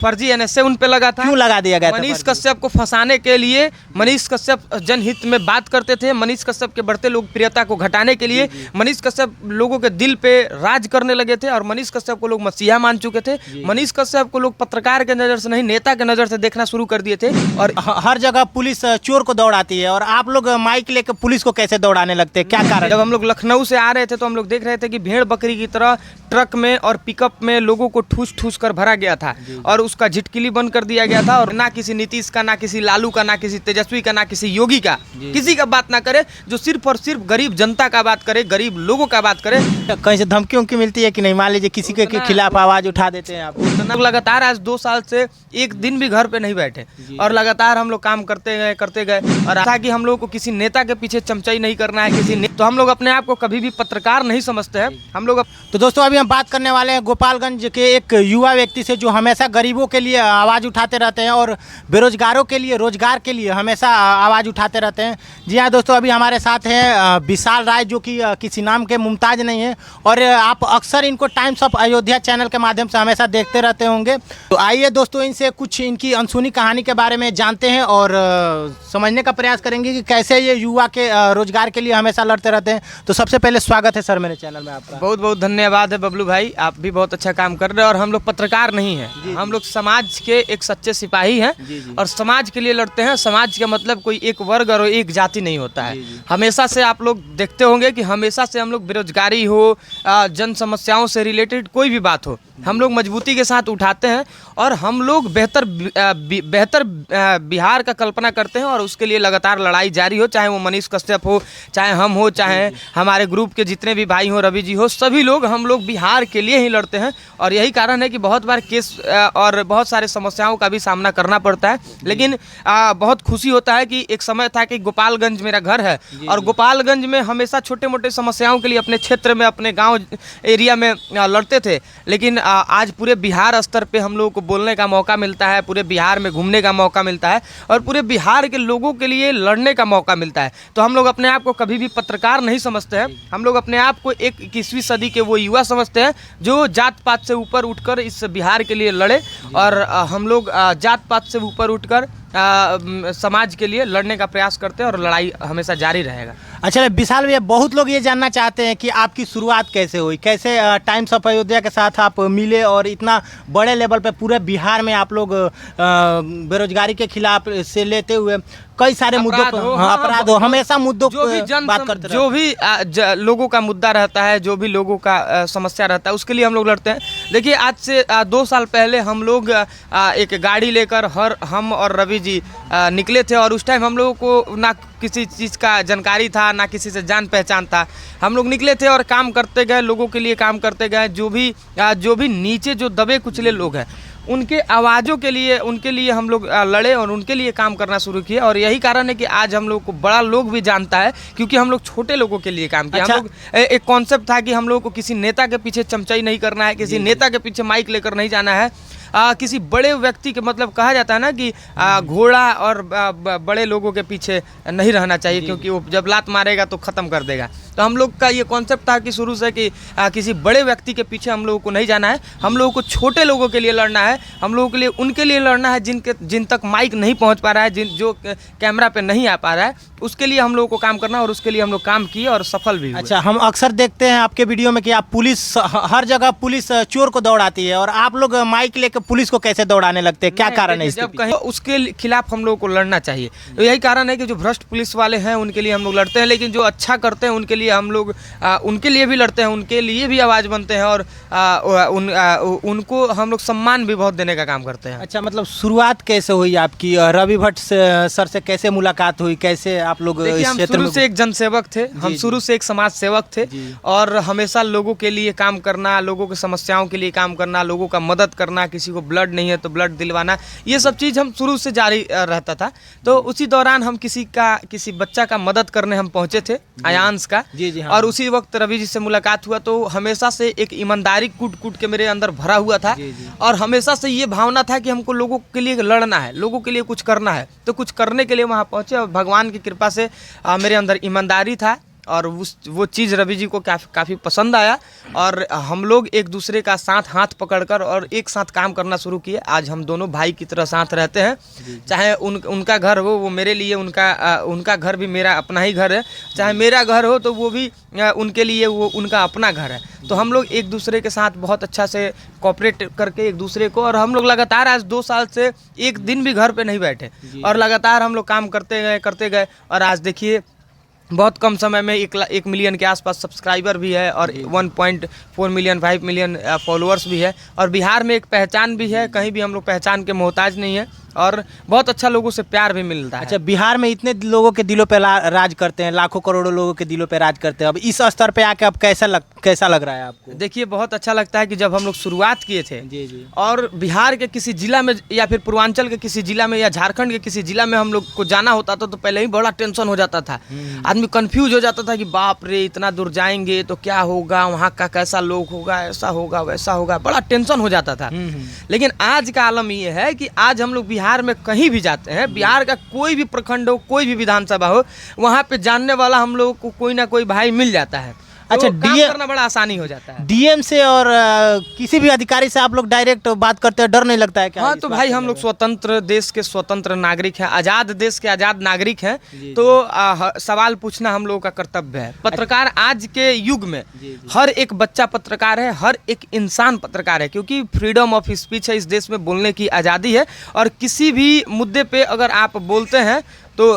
फर्जी एनएसए उन पे लगा था। क्यों लगा दिया गया था? मनीष कश्यप को फंसाने के लिए। मनीष कश्यप जनहित में बात करते थे। मनीष कश्यप के बढ़ते लोकप्रियता को घटाने के लिए मनीष कश्यप लोगों के दिल पे राज करने लगे थे और मनीष कश्यप को लोग मसीहा मान चुके थे। मनीष कश्यप को लोग पत्रकार के नज़र से नहीं, नेता के नज़र से देखना शुरू कर दिए थे। और हर जगह पुलिस चोर को दौड़ाती है और आप लोग माइक लेकर पुलिस को कैसे दौड़ाने लगते हैं, क्या कारण? जब हम लोग लखनऊ से आ रहे थे तो हम लोग देख रहे थे कि भेड़ बकरी की तरह ट्रक में और पिकअप में लोगों को ठूस ठूस कर भरा गया था और उसका झिटकिली बंद कर दिया गया था। और ना किसी नीतीश का, ना किसी लालू का, ना किसी तेजस्वी का, ना किसी योगी का, किसी का बात ना करे, जो सिर्फ और सिर्फ गरीब जनता का बात करे, गरीब लोगों का बात करे। कहीं से धमकी की मिलती है कि नहीं? मान लीजिए किसी के खिलाफ आवाज उठा देते हैं आप? लगातार आज 2 साल से एक दिन भी घर पे नहीं बैठे और लगातार हम लोग काम करते गए और था कि हम लोग को किसी नेता के पीछे चमचाई नहीं करना है। तो हम लोग अपने आप को कभी भी पत्रकार नहीं समझते हैं हम लोग। तो दोस्तों अभी हम बात करने वाले हैं गोपालगंज के एक युवा व्यक्ति से जो हमेशा गरीबों के लिए आवाज़ उठाते रहते हैं और बेरोजगारों के लिए, रोजगार के लिए हमेशा आवाज़ उठाते रहते हैं। जी हाँ दोस्तों, अभी हमारे साथ हैं विशाल राय, जो कि किसी नाम के मुमताज नहीं है और आप अक्सर इनको टाइम्स ऑफ अयोध्या चैनल के माध्यम से हमेशा देखते रहते होंगे। तो आइए दोस्तों, इनसे कुछ इनकी अनसुनी कहानी के बारे में जानते हैं और समझने का प्रयास करेंगे कि कैसे ये युवा के रोजगार के लिए हमेशा लड़ते रहते हैं। तो सबसे पहले स्वागत है सर मेरे चैनल में आपका। बहुत बहुत धन्यवाद है बबलू भाई, आप भी बहुत अच्छा काम कर रहे हैं। और हम लोग पत्रकार नहीं हैं, हम लोग समाज के एक सच्चे सिपाही हैं और समाज के लिए लड़ते हैं। समाज का मतलब कोई एक वर्ग और एक जाति नहीं होता है। हमेशा से आप लोग देखते होंगे कि हमेशा से हम लोग बेरोजगारी हो, जन समस्याओं से रिलेटेड कोई भी बात हो, हम लोग मजबूती के साथ उठाते हैं और हम लोग बेहतर बिहार का कल्पना करते हैं और उसके लिए लगातार लड़ाई जारी हो, चाहे वो मनीष कश्यप हो, चाहे हम हो, चाहे हमारे ग्रुप के जितने भी भाई हो, रवि जी हो, सभी लोग, हम लोग बिहार के लिए ही लड़ते हैं। और यही कारण है कि बहुत बार केस और बहुत सारे समस्याओं का भी सामना करना पड़ता है। लेकिन बहुत खुशी होता है कि एक समय था कि गोपालगंज मेरा घर है और गोपालगंज में हमेशा छोटे मोटे समस्याओं के लिए अपने क्षेत्र में, अपने गाँव एरिया में लड़ते थे। लेकिन आज पूरे बिहार स्तर पे हम लोगों को बोलने का मौका मिलता है, पूरे बिहार में घूमने का मौका मिलता है और पूरे बिहार के लोगों के लिए लड़ने का मौका मिलता है। तो हम लोग अपने आप को कभी भी पत्रकार नहीं समझते हैं, हम लोग अपने आप को 21वीं सदी के वो युवा समझते हैं जो जात पात से ऊपर उठकर इस बिहार के लिए लड़े। और हम लोग जात पात से ऊपर उठकर समाज के लिए लड़ने का प्रयास करते हैं और लड़ाई हमेशा जारी रहेगा। अच्छा विशाल भैया, बहुत लोग ये जानना चाहते हैं कि आपकी शुरुआत कैसे हुई, कैसे टाइम्स ऑफ अयोध्या के साथ आप मिले और इतना बड़े लेवल पे पूरे बिहार में आप लोग बेरोजगारी के खिलाफ से लेते हुए कई सारे मुद्दों पर अपराध हो, हमेशा मुद्दों पर बात करते हैं। जो भी लोगों का मुद्दा रहता है, जो भी लोगों का समस्या रहता है, उसके लिए हम लोग लड़ते हैं। देखिए, आज से 2 साल पहले हम लोग एक गाड़ी लेकर हम और रवि जी निकले थे और उस टाइम हम लोगों को ना किसी चीज़ का जानकारी था, ना किसी से जान पहचान था। हम लोग निकले थे और काम करते गए, लोगों के लिए काम करते गए। जो भी नीचे जो दबे कुचले लोग हैं, उनके आवाज़ों के लिए, उनके लिए हम लोग लड़े और उनके लिए काम करना शुरू किए। और यही कारण है कि आज हम लोग को बड़ा लोग भी जानता है, क्योंकि हम लोग छोटे लोगों के लिए काम किया। हम लोग एक कॉन्सेप्ट था कि हम लोग को किसी नेता के पीछे चमचाई नहीं करना है, किसी नेता के पीछे माइक लेकर नहीं जाना है। किसी बड़े व्यक्ति के, मतलब कहा जाता है ना कि घोड़ा और बड़े लोगों के पीछे नहीं रहना चाहिए, क्योंकि वो जब लात मारेगा तो ख़त्म कर देगा। तो हम लोग का ये कॉन्सेप्ट था कि शुरू से कि किसी बड़े व्यक्ति के पीछे हम लोगों को नहीं जाना है, हम लोगों को छोटे लोगों के लिए लड़ना है, हम लोगों के लिए उनके लिए लड़ना है जिन तक माइक नहीं पहुंच पा रहा है, जो कैमरा पे नहीं आ पा रहा है, उसके लिए हम लोगों को काम करना और उसके लिए हम लोग काम किए और सफल भी हुए। अच्छा, हम अक्सर देखते हैं आपके वीडियो में कि आप हर जगह पुलिस चोर को दौड़ाती है और आप लोग माइक लेकर पुलिस को कैसे दौड़ाने लगते हैं, क्या कारण है इसके? जब कहीं उसके खिलाफ हम लोगों को लड़ना चाहिए। तो यही कारण है कि जो भ्रष्ट पुलिस वाले हैं उनके लिए हम लोग लड़ते हैं, लेकिन जो अच्छा करते हैं उनके लिए हम लोग उनके लिए भी लड़ते हैं, उनके लिए भी आवाज़ बनते हैं और उनको हम लोग सम्मान भी बहुत देने का काम करते हैं। अच्छा, मतलब शुरुआत कैसे हुई आपकी? रवि भट्ट सर से कैसे मुलाकात हुई, कैसे आप लोग इस क्षेत्र में? शुरू से एक जनसेवक थे, हम शुरू से एक समाज सेवक थे और हमेशा लोगों के लिए काम करना, लोगों की समस्याओं के लिए काम करना, लोगों का मदद करना, किसी को ब्लड नहीं है तो ब्लड दिलवाना, ये सब चीज़ हम शुरू से जारी रहता था। तो उसी दौरान हम किसी बच्चा का मदद करने हम पहुंचे थे, आयांश का। और उसी वक्त रवि जी से मुलाकात हुआ तो हमेशा से एक ईमानदारी कूट के मेरे अंदर भरा हुआ था और हमेशा से ये भावना था कि हमको लोगों के लिए लड़ना है, लोगों के लिए कुछ करना है। तो कुछ करने के लिए वहाँ पहुँचे और भगवान की कृपा से मेरे अंदर ईमानदारी था और वो चीज़ रवि जी को काफ़ी पसंद आया और हम लोग एक दूसरे का साथ हाथ पकड़कर और एक साथ काम करना शुरू किए। आज हम दोनों भाई की तरह साथ रहते हैं। चाहे उनका घर हो वो मेरे लिए उनका घर भी मेरा अपना ही घर है, चाहे मेरा घर हो तो वो भी उनके लिए वो उनका अपना घर है। तो हम लोग एक दूसरे के साथ बहुत अच्छा से कोऑपरेट करके एक दूसरे को, और हम लोग लगातार आज 2 साल से एक दिन भी घर पे नहीं बैठे और लगातार हम लोग काम करते गए और आज देखिए बहुत कम समय में 1 मिलियन के आसपास सब्सक्राइबर भी है और 1.4 मिलियन 5 मिलियन फॉलोअर्स भी है और बिहार में एक पहचान भी है। कहीं भी हम लोग पहचान के मोहताज नहीं है और बहुत अच्छा लोगों से प्यार भी मिलता है। अच्छा, बिहार में इतने लोगों के दिलों पे राज करते हैं, लाखों करोड़ों लोगों के दिलों पे राज करते हैं, अब इस स्तर पे आके अब कैसा लग रहा है आपको? देखिए बहुत अच्छा लगता है कि जब हम लोग शुरुआत किए थे जी। और बिहार के किसी जिला में या फिर पूर्वांचल के किसी जिला में या झारखंड के किसी जिला में हम लोग को जाना होता था तो पहले ही बड़ा टेंशन हो जाता था। आदमी कंफ्यूज हो जाता था कि बाप रे इतना दूर जाएंगे तो क्या होगा, वहाँ का कैसा लोग होगा, ऐसा होगा वैसा होगा, बड़ा टेंशन हो जाता था। लेकिन आज का आलम ये है कि आज हम लोग बिहार में कहीं भी जाते हैं, बिहार का कोई भी प्रखंड हो, कोई भी विधानसभा हो, वहाँ पे जानने वाला हम लोगों को कोई ना कोई भाई मिल जाता है। अच्छा, तो काम करना बड़ा आसानी हो जाता है। डीएम से और किसी भी अधिकारी से आप लोग डायरेक्ट बात करते हैं, डर नहीं लगता है क्या? हाँ, तो भाई हम लोग स्वतंत्र देश के स्वतंत्र नागरिक हैं, आज़ाद देश के आज़ाद नागरिक हैं, तो सवाल पूछना हम लोगों का कर्तव्य है। पत्रकार आज के युग में हर एक बच्चा पत्रकार है, हर एक इंसान पत्रकार है, क्योंकि फ्रीडम ऑफ स्पीच है इस देश में, बोलने की आज़ादी है और किसी भी मुद्दे पे अगर आप बोलते हैं तो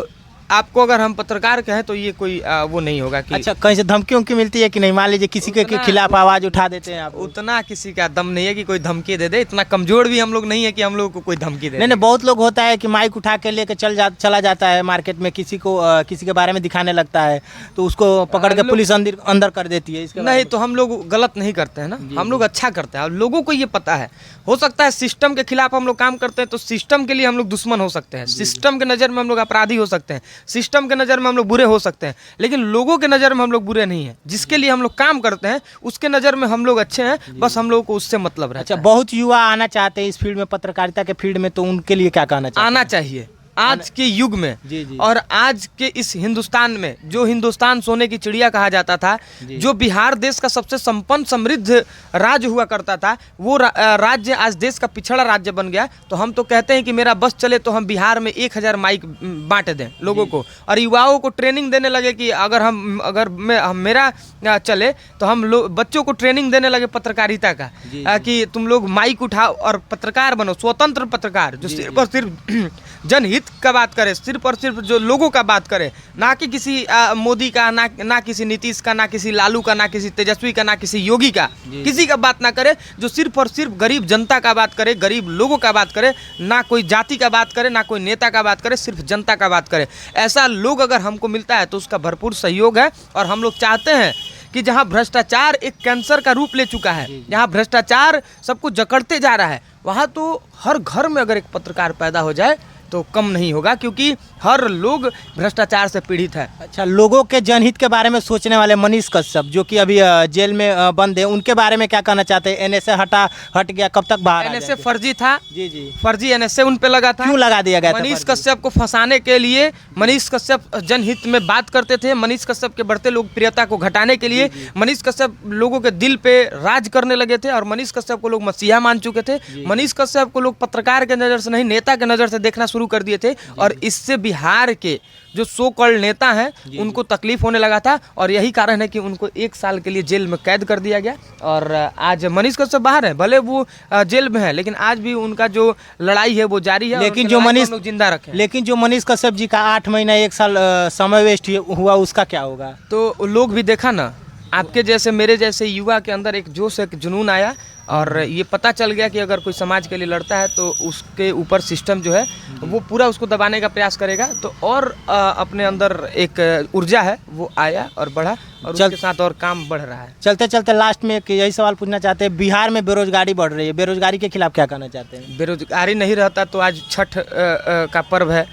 आपको अगर हम पत्रकार कहें तो ये कोई वो नहीं होगा कि अच्छा, कहीं से धमकी उमकी मिलती है कि नहीं? मान लीजिए किसी के खिलाफ आवाज उठा देते हैं आप? उतना किसी का दम नहीं है कि कोई धमकी दे दे, इतना कमजोर भी हम लोग नहीं है कि हम लोग को कोई धमकी दे। नहीं, बहुत लोग होता है कि माइक उठा के लेके चला जाता है मार्केट में, किसी के बारे में दिखाने लगता है तो उसको पकड़ के पुलिस अंदर कर देती है। इसके नहीं, तो हम लोग गलत नहीं करते हैं ना, हम लोग अच्छा करते हैं और लोगों को ये पता है। हो सकता है सिस्टम के खिलाफ हम लोग काम करते हैं तो सिस्टम के लिए हम लोग दुश्मन हो सकते हैं, सिस्टम के नज़र में हम लोग अपराधी हो सकते हैं, सिस्टम के नज़र में हम लोग बुरे हो सकते हैं, लेकिन लोगों के नज़र में हम लोग बुरे नहीं हैं। जिसके लिए हम लोग काम करते हैं उसके नज़र में हम लोग अच्छे हैं, बस हम लोगों को उससे मतलब रहता है। अच्छा, बहुत युवा आना चाहते हैं इस फील्ड में, पत्रकारिता के फील्ड में, तो उनके लिए क्या कहना चाहिए? आना चाहिए आज के युग में। जी। और आज के इस हिंदुस्तान में, जो हिंदुस्तान सोने की चिड़िया कहा जाता था, जो बिहार देश का सबसे संपन्न समृद्ध राज्य हुआ करता था, वो राज्य आज देश का पिछड़ा राज्य बन गया। तो हम तो कहते हैं कि मेरा बस चले तो हम बिहार में 1000 माइक बांट दें लोगों को और युवाओं को ट्रेनिंग देने लगे कि अगर मेरा चले तो हम बच्चों को ट्रेनिंग देने लगे पत्रकारिता का, कि तुम लोग माइक उठाओ और पत्रकार बनो, स्वतंत्र पत्रकार जो सिर्फ और सिर्फ जनहित का बात करे, सिर्फ और सिर्फ जो लोगों का बात करे, ना कि किसी मोदी का, ना किसी नीतीश का, ना किसी लालू का, ना किसी तेजस्वी का, ना किसी योगी का, किसी का बात ना करे, जो सिर्फ और सिर्फ गरीब जनता का बात करे, गरीब लोगों का बात करे, ना कोई जाति का बात करे, ना कोई नेता का बात करे, सिर्फ जनता का बात करे। ऐसा लोग अगर हमको मिलता है तो उसका भरपूर सहयोग है। और हम लोग चाहते हैं कि जहां भ्रष्टाचार एक कैंसर का रूप ले चुका है, जहां भ्रष्टाचार सबको जकड़ते जा रहा है, वहां तो हर घर में अगर एक पत्रकार पैदा हो जाए तो कम नहीं होगा, क्योंकि हर लोग भ्रष्टाचार से पीड़ित है। अच्छा, लोगों के जनहित के बारे में सोचने वाले मनीष कश्यप जो कि अभी जेल में बंद है, उनके बारे में क्या कहना चाहते हैं? एनएसए हट गया, कब तक बाहर? एनएसए फर्जी था। जी। फर्जी एनएसए उन पे लगा था। क्यों लगा दिया गया? मनीष कश्यप को फंसाने के लिए। मनीष कश्यप जनहित में बात करते थे, मनीष कश्यप के बढ़ते लोकप्रियता को घटाने के लिए मनीष कश्यप लोगों के दिल पे राज करने लगे थे और मनीष कश्यप को लोग मसीहा मान चुके थे। मनीष कश्यप को लोग पत्रकार के नज़र से नहीं, नेता के नज़र से देखना शुरू कर दिए थे और इससे बिहार के जो सो कॉल्ड नेता हैं उनको तकलीफ होने लगा था और यही कारण है कि उनको 1 साल के लिए जेल में कैद कर दिया गया। और आज मनीष कश्यप बाहर है, भले वो जेल में है, लेकिन आज भी उनका जो लड़ाई है वो जारी है। लेकिन जो मनीष लोग जिंदा रखे, लेकिन जो मनीष कश्यप जी का 8 महीना 1 साल समय वेस्ट हुआ, उसका क्या होगा? तो लोग भी देखा ना, आपके जैसे मेरे जैसे युवा के अंदर एक जोश, एक जुनून आया और ये पता चल गया कि अगर कोई समाज के लिए लड़ता है तो उसके ऊपर सिस्टम जो है वो पूरा उसको दबाने का प्रयास करेगा। तो और अपने अंदर एक ऊर्जा है वो आया और बढ़ा और उसके साथ और काम बढ़ रहा है। चलते चलते लास्ट में यही सवाल पूछना चाहते हैं, बिहार में बेरोजगारी बढ़ रही है, बेरोजगारी के खिलाफ क्या कहना चाहते हैं? बेरोजगारी नहीं रहता तो आज छठ का पर्व है,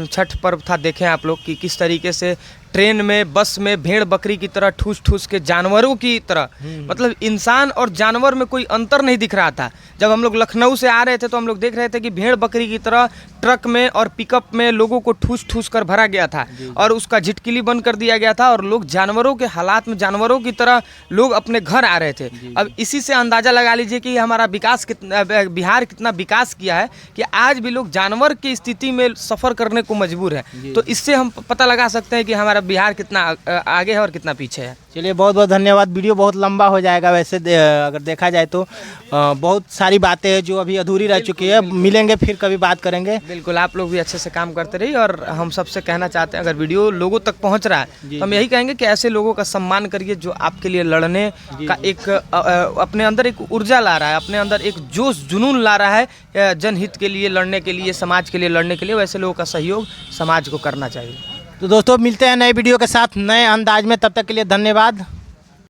छठ पर्व था, देखें आप लोग कि किस तरीके से ट्रेन में, बस में भेड़ बकरी की तरह ठूस ठूस के, जानवरों की तरह, मतलब इंसान और जानवर में कोई अंतर नहीं दिख रहा था। जब हम लोग लखनऊ से आ रहे थे तो हम लोग देख रहे थे कि भेड़ बकरी की तरह ट्रक में और पिकअप में लोगों को ठूस ठूस कर भरा गया था और उसका झिटकिली बंद कर दिया गया था और लोग जानवरों के हालात में, जानवरों की तरह लोग अपने घर आ रहे थे। अब इसी से अंदाज़ा लगा लीजिए कि हमारा विकास कितना, बिहार कितना विकास किया है कि आज भी लोग जानवर की स्थिति में सफ़र करने को मजबूर है। तो इससे हम पता लगा सकते हैं कि हमारा बिहार कितना आगे है और कितना पीछे है। चलिए, बहुत बहुत धन्यवाद। वीडियो बहुत लंबा हो जाएगा वैसे अगर देखा जाए तो बहुत सारी बातें हैं जो अभी अधूरी रह चुकी है। मिलेंगे फिर कभी बात करेंगे। बिल्कुल, आप लोग भी अच्छे से काम करते रहिए और हम सबसे कहना चाहते हैं, अगर वीडियो लोगों तक पहुंच रहा है तो हम यही कहेंगे कि ऐसे लोगों का सम्मान करिए जो आपके लिए लड़ने का एक अपने अंदर एक ऊर्जा ला रहा है, अपने अंदर एक जोश जुनून ला रहा है जनहित के लिए लड़ने के लिए, समाज के लिए लड़ने के लिए। वैसे लोगों का सहयोग समाज को करना चाहिए। तो दोस्तों, मिलते हैं नए वीडियो के साथ नए अंदाज में। तब तक के लिए धन्यवाद।